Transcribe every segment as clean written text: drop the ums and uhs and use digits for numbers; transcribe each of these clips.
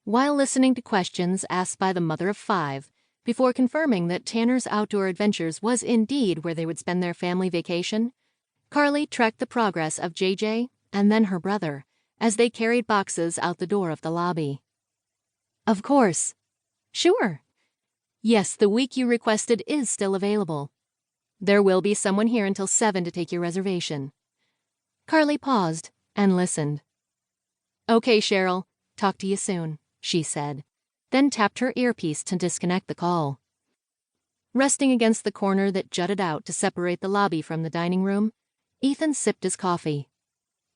while listening to questions asked by the mother of 5, before confirming that Tanner's Outdoor Adventures was indeed where they would spend their family vacation, Carly tracked the progress of JJ and then her brother as they carried boxes out the door of the lobby. Of course. Sure. Yes, the week you requested is still available. There will be someone here until 7 to take your reservation. Carly paused and listened. Okay, Cheryl. Talk to you soon, she said, then tapped her earpiece to disconnect the call. Resting against the corner that jutted out to separate the lobby from the dining room, Ethan sipped his coffee.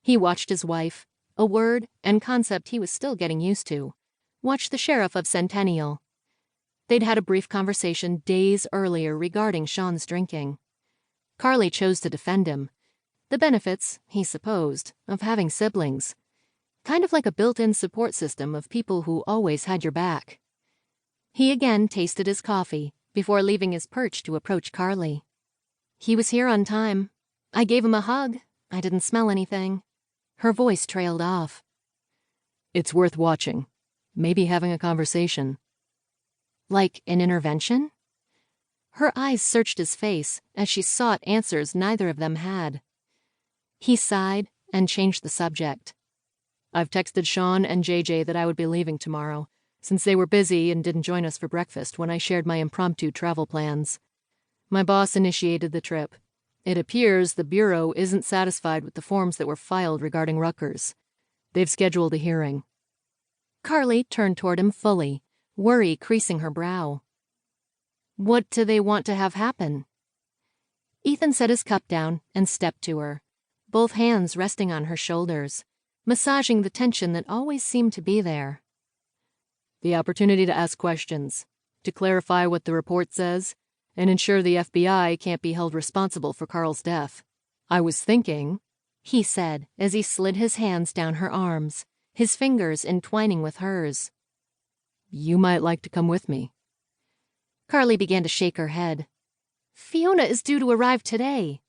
He watched his wife, a word and concept he was still getting used to, watch the sheriff of Centennial. They'd had a brief conversation days earlier regarding Shaun's drinking. Carly chose to defend him. The benefits, he supposed, of having siblings. Kind of like a built-in support system of people who always had your back. He again tasted his coffee before leaving his perch to approach Carly. He was here on time. I gave him a hug. I didn't smell anything. Her voice trailed off. It's worth watching. Maybe having a conversation. Like an intervention? Her eyes searched his face as she sought answers neither of them had. He sighed and changed the subject. I've texted Shaun and JJ that I would be leaving tomorrow, since they were busy and didn't join us for breakfast when I shared my impromptu travel plans. My boss initiated the trip. It appears the Bureau isn't satisfied with the forms that were filed regarding Rutgers. They've scheduled a hearing. Carly turned toward him fully, worry creasing her brow. What do they want to have happen? Ethan set his cup down and stepped to her, both hands resting on her shoulders, massaging the tension that always seemed to be there. The opportunity to ask questions, to clarify what the report says, and ensure the FBI can't be held responsible for Carl's death. I was thinking, he said as he slid his hands down her arms, his fingers entwining with hers. You might like to come with me. Carly began to shake her head. Fiona is due to arrive today.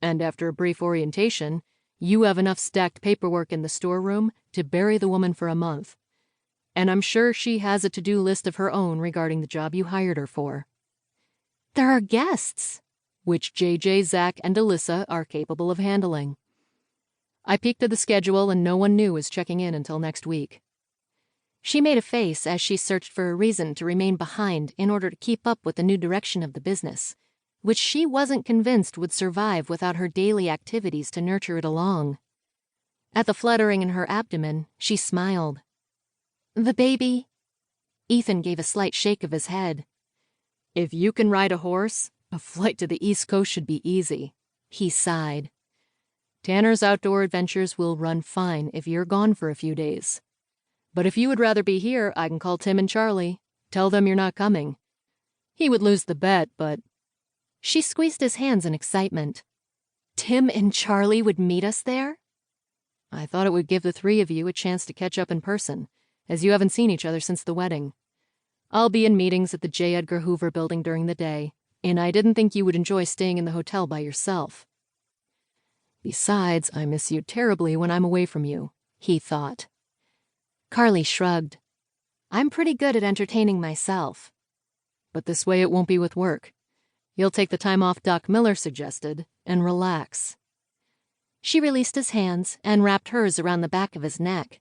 And after a brief orientation, you have enough stacked paperwork in the storeroom to bury the woman for a month. And I'm sure she has a to-do list of her own regarding the job you hired her for. There are guests, which JJ, Zach, and Alyssa are capable of handling. I peeked at the schedule and no one new is checking in until next week. She made a face as she searched for a reason to remain behind in order to keep up with the new direction of the business, which she wasn't convinced would survive without her daily activities to nurture it along. At the fluttering in her abdomen, she smiled. The baby? Ethan gave a slight shake of his head. If you can ride a horse, a flight to the East Coast should be easy, he sighed. Tanner's Outdoor Adventures will run fine if you're gone for a few days. But if you would rather be here, I can call Tim and Charlie. Tell them you're not coming. He would lose the bet, but... She squeezed his hands in excitement. Tim and Charlie would meet us there? I thought it would give the 3 of you a chance to catch up in person, as you haven't seen each other since the wedding. I'll be in meetings at the J. Edgar Hoover building during the day, and I didn't think you would enjoy staying in the hotel by yourself. Besides, I miss you terribly when I'm away from you, he thought. Carly shrugged. I'm pretty good at entertaining myself. But this way it won't be with work. You'll take the time off Doc Miller suggested and relax. She released his hands and wrapped hers around the back of his neck.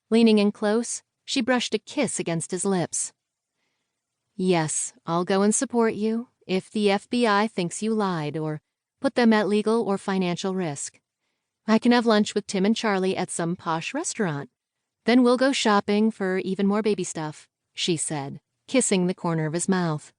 Leaning in close, she brushed a kiss against his lips. Yes, I'll go and support you if the FBI thinks you lied or put them at legal or financial risk. I can have lunch with Tim and Charlie at some posh restaurant. Then we'll go shopping for even more baby stuff, she said, kissing the corner of his mouth.